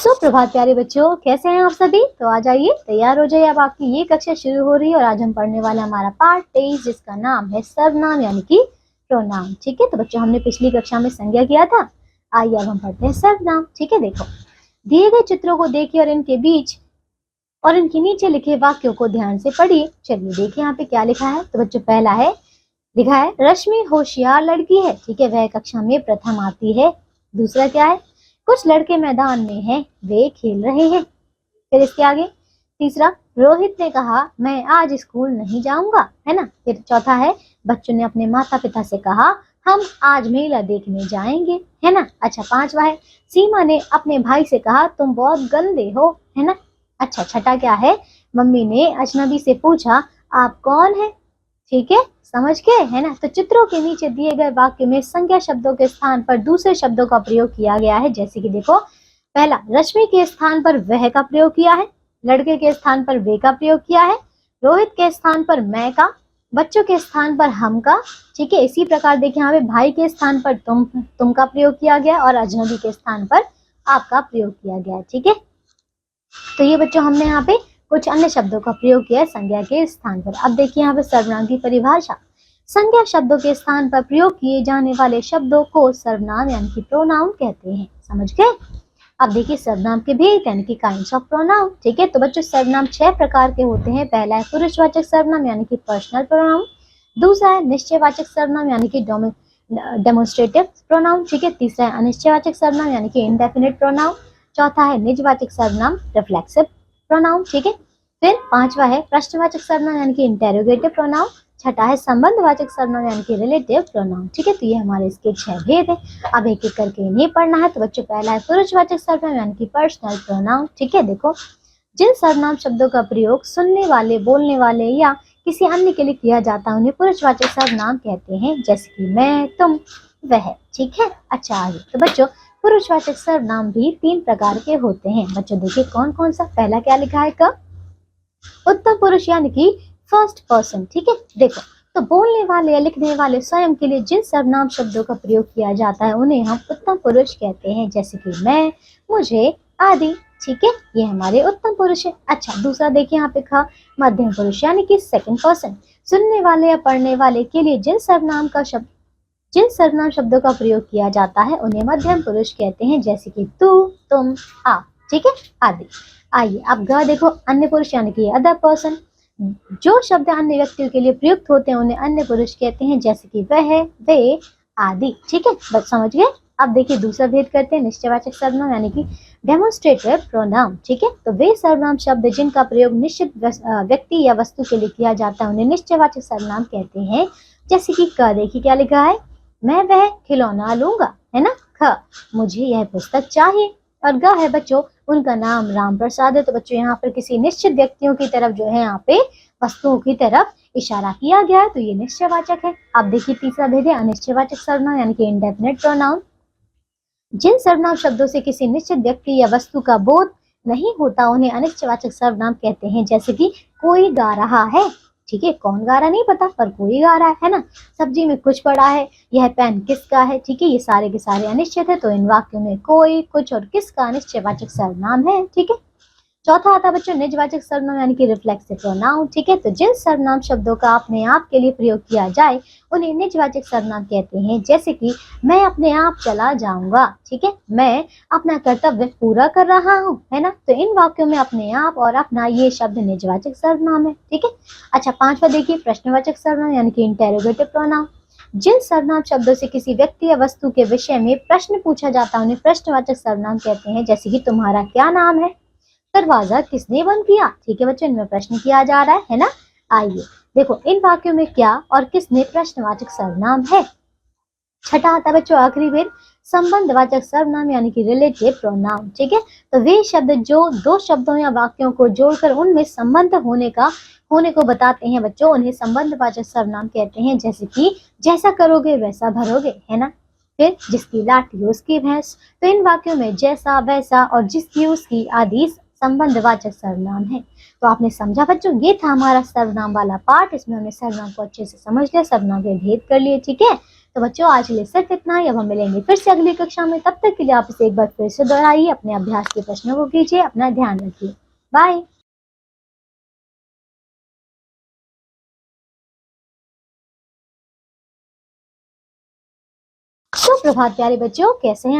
सुप्रभात प्यारे बच्चों, कैसे हैं आप सभी। तो आ जाइए, तैयार हो जाइए। अब आपकी ये कक्षा शुरू हो रही है और आज हम पढ़ने वाले हमारा पार्ट 23 जिसका नाम है सर्वनाम यानी कि प्रोनाउन। ठीक है, तो बच्चों हमने पिछली कक्षा में संज्ञा किया था। आइए अब हम पढ़ते हैं सर्वनाम। ठीक है, देखो दिए गए चित्रों को देखिए और इनके बीच और इनके नीचे लिखे वाक्यों को ध्यान से पढ़िए। चलिए देखिए यहाँ पे क्या लिखा है। तो बच्चों पहला है, लिखा है रश्मि होशियार लड़की है। ठीक है, वह कक्षा में प्रथम आती है। दूसरा क्या है, कुछ लड़के मैदान में हैं, वे खेल रहे हैं। फिर इसके आगे तीसरा, रोहित ने कहा मैं आज स्कूल नहीं जाऊंगा, है ना। फिर चौथा है, बच्चों ने अपने माता पिता से कहा हम आज मेला देखने जाएंगे, है ना। अच्छा पांचवा है, सीमा ने अपने भाई से कहा तुम बहुत गंदे हो, है ना। अच्छा छठा क्या है, मम्मी ने अजनबी से पूछा आप कौन है। ठीक है, समझ गए, है ना। तो चित्रों के नीचे दिए गए वाक्य में संज्ञा शब्दों के स्थान पर दूसरे शब्दों का प्रयोग किया गया है। जैसे कि देखो, पहला रश्मि के स्थान पर वह का प्रयोग किया है, लड़के के स्थान पर वे का प्रयोग किया है, रोहित के स्थान पर मैं का, बच्चों के स्थान पर हम का। ठीक है, इसी प्रकार देखिए यहाँ पे भाई के स्थान पर तुम का प्रयोग किया गया और अजनबी के स्थान पर आपका प्रयोग किया गया। ठीक है, तो ये बच्चों हमने यहाँ पे कुछ अन्य शब्दों का प्रयोग किया है संज्ञा के स्थान पर। अब देखिए यहाँ पे सर्वनाम की परिभाषा। संज्ञा शब्दों के स्थान पर प्रयोग किए जाने वाले शब्दों को सर्वनाम यानी कि प्रोनाउन कहते हैं। समझ गए। अब देखिए सर्वनाम के भेद यानी कि काइंड्स ऑफ प्रोनाउन। ठीक है, तो बच्चों सर्वनाम 6 प्रकार के होते हैं। पहला है पुरुषवाचक सर्वनाम यानी कि पर्सनल प्रोनाउन। दूसरा है निश्चयवाचक सर्वनाम यानी कि डेमोन्स्ट्रेटिव प्रोनाउन। ठीक है, तीसरा है अनिश्चयवाचक सर्वनाम यानी कि इंडेफिनिट प्रोनाउन। चौथा है निजवाचक सर्वनाम रिफ्लेक्सिव प्रोनाउन। ठीक है, फिर पांचवा है प्रश्नवाचक सर्वनाम यानी कि इंटेरोगेटिव प्रोनाउन। छठा है संबंधवाचक सर्वनाम यानी कि रिलेटिव प्रोनाउन। ठीक है, तो ये हमारे इसके 6 भेद है। अब एक एक करके इन्हें पढ़ना है। तो बच्चों पहला है पुरुषवाचक सर्वनाम यानी कि पर्सनल प्रोनाउन। ठीक है, देखो जिन सर्वनाम शब्दों का प्रयोग सुनने वाले, बोलने वाले या किसी अन्य के लिए किया जाता है उन्हें पुरुषवाचक सर्वनाम कहते हैं। जैसे कि मैं, तुम, वह। ठीक है, अच्छा आगे। तो बच्चों पुरुषवाचक सर्वनाम भी 3 प्रकार के होते हैं। बच्चों देखिए कौन कौन सा। पहला क्या लिखा है, क उत्तम पुरुष यानी कि फर्स्ट पर्सन। ठीक है, देखो तो बोलने वाले या लिखने वाले स्वयं के लिए जिन सर्वनाम शब्दों का प्रयोग किया जाता है उन्हें हम उत्तम पुरुष कहते हैं। जैसे कि मैं, मुझे आदि। ठीक है, ये हमारे उत्तम पुरुष है। अच्छा दूसरा देखिए यहाँ पे खा मध्यम पुरुष यानी कि सेकंड पर्सन। सुनने वाले या पढ़ने वाले के लिए जिन सर्वनाम शब्दों का प्रयोग किया जाता है उन्हें मध्यम पुरुष कहते हैं। जैसे कि तू, तुम, आप। ठीक है, आदि। आइए अब ग देखो अन्य पुरुष यानी कि अदर पर्सन। जो शब्द अन्य व्यक्तियों के लिए प्रयुक्त होते हैं उन्हें अन्य पुरुष कहते हैं। जैसे कि वह, वे, आदि। ठीक है, बस समझ गए। अब देखिए दूसरा भेद करते हैं निश्चयवाचक सर्वनाम यानी कि डेमोन्स्ट्रेटिव प्रोनाउन। ठीक है, तो वे सर्वनाम शब्द जिनका प्रयोग निश्चित व्यक्ति या वस्तु के लिए किया जाता है उन्हें निश्चयवाचक सर्वनाम कहते हैं। जैसे कि क देखिए क्या लिखा है, मैं वह खिलौना लूंगा, है ना। ख मुझे यह पुस्तक चाहिए। और ग है बच्चों उनका नाम राम प्रसाद है। तो बच्चों यहाँ पर किसी निश्चित व्यक्तियों की तरफ जो है यहाँ पे वस्तुओं की तरफ इशारा किया गया है, तो ये निश्चयवाचक है। अब देखिए तीसरा भेद है अनिश्चयवाचक सर्वनाम यानी कि इंडेफिनिट प्रोनाउन। जिन सर्वनाम शब्दों से किसी निश्चित व्यक्ति या वस्तु का बोध नहीं होता उन्हें अनिश्चयवाचक सर्वनाम कहते हैं। जैसे कि कोई गा रहा है। ठीक है, कौन गा रहा नहीं पता पर कोई गा रहा है ना। सब्जी में कुछ पड़ा है, यह पेन किसका है। ठीक है, ये सारे के सारे अनिश्चित है, तो इन वाक्यों में कोई, कुछ और किसका अनिश्चयवाचक सर्वनाम है। ठीक है, चौथा आता बच्चों निजवाचक सर्वनाम यानी कि रिफ्लेक्सिव प्रोनाउन। ठीक है, तो जिन सर्वनाम शब्दों का अपने आप के लिए प्रयोग किया जाए उन्हें निजवाचक सर्वनाम कहते हैं। जैसे कि मैं अपने आप चला जाऊंगा। ठीक है, मैं अपना कर्तव्य पूरा कर रहा हूँ, है ना। तो इन वाक्यों में अपने आप और अपना ये शब्द निजवाचक सर्वनाम है। ठीक है, अच्छा पांचवा देखिए प्रश्नवाचक सर्वनाम यानी कि इंटेरोगेटिव प्रोनाउन। जिन सर्वनाम शब्दों से किसी व्यक्ति या वस्तु के विषय में प्रश्न पूछा जाता है उन्हें प्रश्नवाचक सर्वनाम कहते हैं। जैसे कि तुम्हारा क्या नाम है, दरवाजा किसने बंद किया। ठीक है बच्चों, इनमें प्रश्न किया जा रहा है ना। आइए देखो इन वाक्यों में क्या और किसने प्रश्नवाचक सर्वनाम है। छठा आता बच्चों आखिरी भेद संबंधवाचक सर्वनाम यानी कि रिलेटिव प्रोनाउन। ठीक है, तो वे शब्द जो दो शब्दों या वाक्यों को जोड़कर उनमें संबंध होने को बताते हैं बच्चों, उन्हें संबंधवाचक सर्वनाम कहते हैं। जैसे कि जैसा करोगे वैसा भरोगे, है ना। फिर जिसकी लाठी उसकी भैंस। तो इन वाक्यों में जैसा, वैसा और जिसकी, उसकी आदि संबंधवाचक सर्वनाम है। तो आपने समझा बच्चों, ये था हमारा सर्वनाम वाला पार्ट। इसमें हमने सर्वनाम को अच्छे से समझ लिया, सर्वनाम के भेद कर लिए। ठीक है, तो बच्चों आज के लिए सिर्फ इतना ही। अब हम मिलेंगे फिर से अगली कक्षा में। तब तक के लिए आप इसे एक बार फिर से दोहराइए, अपने अभ्यास के प्रश्नों को कीजिए। अपना ध्यान रखिए। बाय। सुप्रभात प्यारे बच्चों, कैसे हैं